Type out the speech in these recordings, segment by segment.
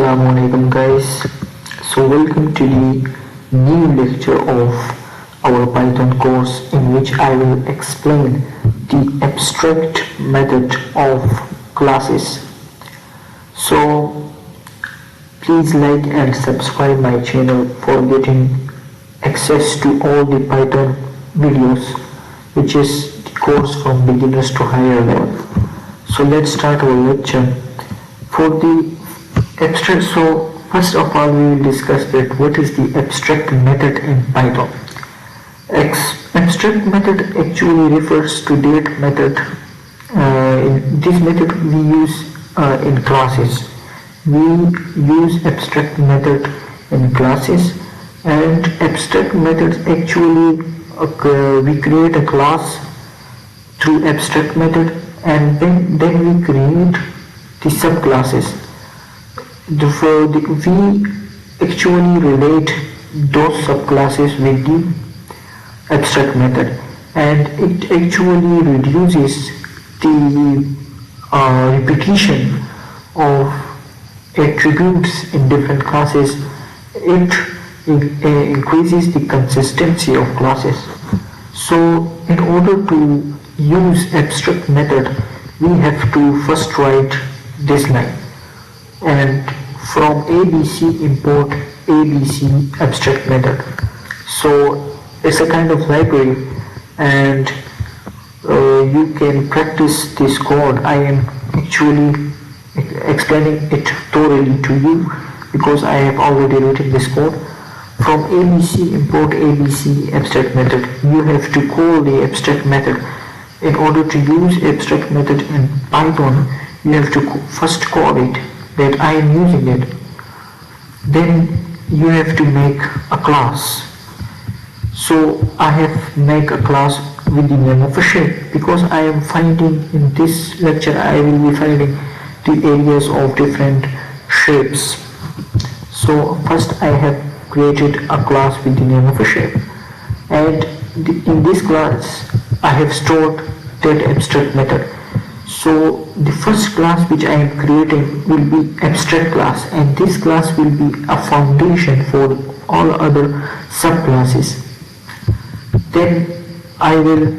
Assalamualaikum guys. So welcome to the new lecture of our Python course in which I will explain the abstract method of classes. So please like and subscribe my channel for getting access to all the Python videos, which is the course from beginners to higher level. So let's start our lecture. For the abstract, so first of all we will discuss that what is the abstract method in Python. Abstract method actually refers to that method. In this method we use in classes. We use abstract method in classes, and abstract methods actually we create a class through abstract method, and then we create the subclasses. We actually relate those subclasses with the abstract method, and it actually reduces the repetition of attributes in different classes. It increases the consistency of classes. So in order to use abstract method, we have to first write this line, and from ABC import ABC abstract method. So it's a kind of library, and you can practice this code. I am actually explaining it thoroughly to you because I have already written this code. From ABC import ABC abstract method, you have to call the abstract method. In order to use abstract method in Python, you have to first call it that I am using it. Then you have to make a class. So I have make a class with the name of a shape, because I am finding in this lecture I will be finding the areas of different shapes. So first I have created a class with the name of a shape, and in this class I have stored that abstract method. So the first class which I am creating will be abstract class, and this class will be a foundation for all other subclasses. Then I will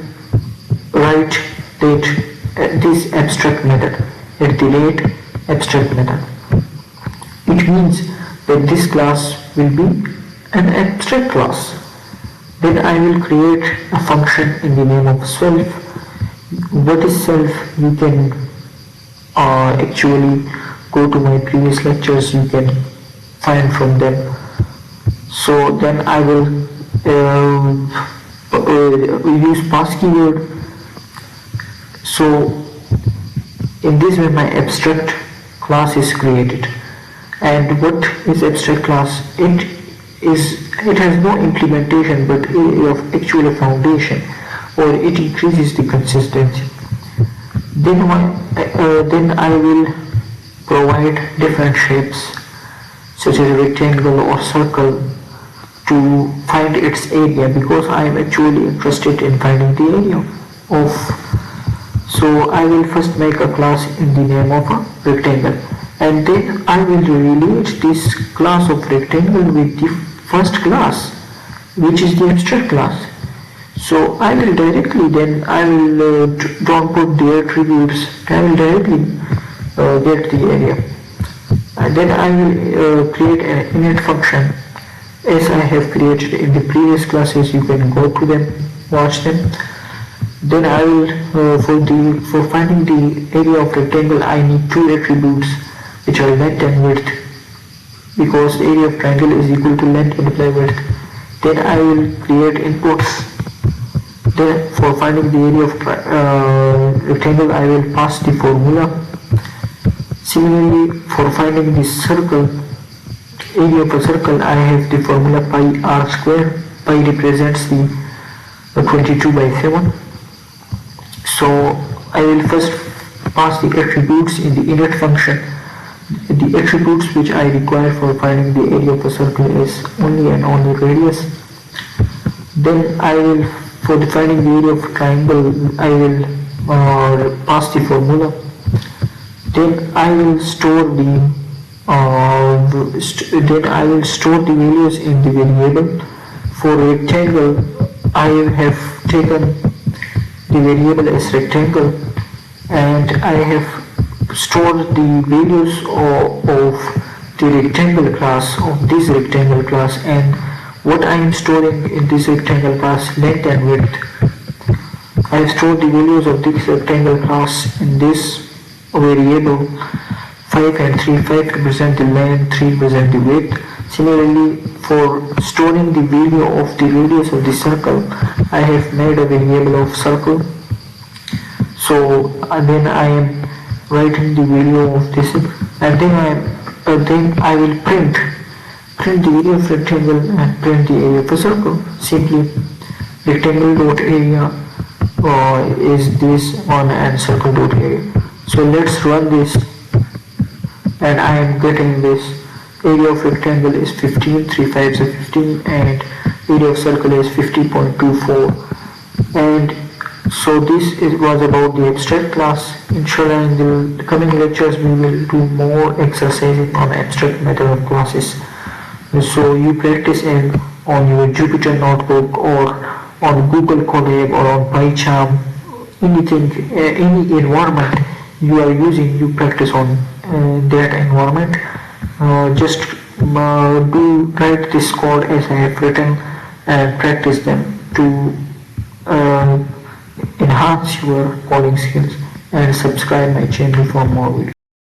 write that this abstract method at the rate abstract method. It means that this class will be an abstract class. Then I will create a function in the name of self. What is self? You can actually go to my previous lectures, you can find from them. So then I will use pass keyword. So in this way my abstract class is created. And what is abstract class? It has no implementation, but of actual foundation, or it increases the consistency. Then I will provide different shapes such as rectangle or circle to find its area, because I am actually interested in finding the area of. So I will first make a class in the name of a rectangle, and then I will relate this class of rectangle with the first class, which is the abstract class. So I will directly then don't put the attributes, I will directly get the area, and then I will create an init function as I have created in the previous classes. You can go to them, watch them. Then I will for finding the area of rectangle I need two attributes, which are length and width, because the area of triangle is equal to length multiplied width. Then I will create inputs. Then for finding the area of rectangle I will pass the formula. Similarly, for finding the circle, area of a circle, I have the formula pi r square. Pi represents the 22/7. So I will first pass the attributes in the init function. The attributes which I require for finding the area of a circle is only and only radius. Then I will, for defining the area of a triangle, I will pass the formula. Then I will store the then I will store the values in the variable. For rectangle, I have taken the variable as rectangle, and I have stored the values of the rectangle class, of this rectangle class, and what I am storing in this rectangle class, length and width. I have stored the values of this rectangle class in this variable. 5 and 3, 5 represent the length, 3 represent the width. Similarly, for storing the value of the radius of the circle, I have made a variable of circle. So then I am writing the value of this, and then I will print the area of rectangle and print the area of a circle. Simply rectangle dot area is this one, and circle dot area. So let's run this, and I am getting this. Area of rectangle is 15, 3 5s are 15, and area of circle is 50.24. And so this was about the abstract class. Inshallah, in the coming lectures we will do more exercises on abstract method of classes. So you practice on your Jupyter notebook, or on Google Colab, or on PyCharm, anything, any environment you are using, you practice on that environment. Just write this code as I have written, and practice them to enhance your coding skills, and subscribe my channel for more videos.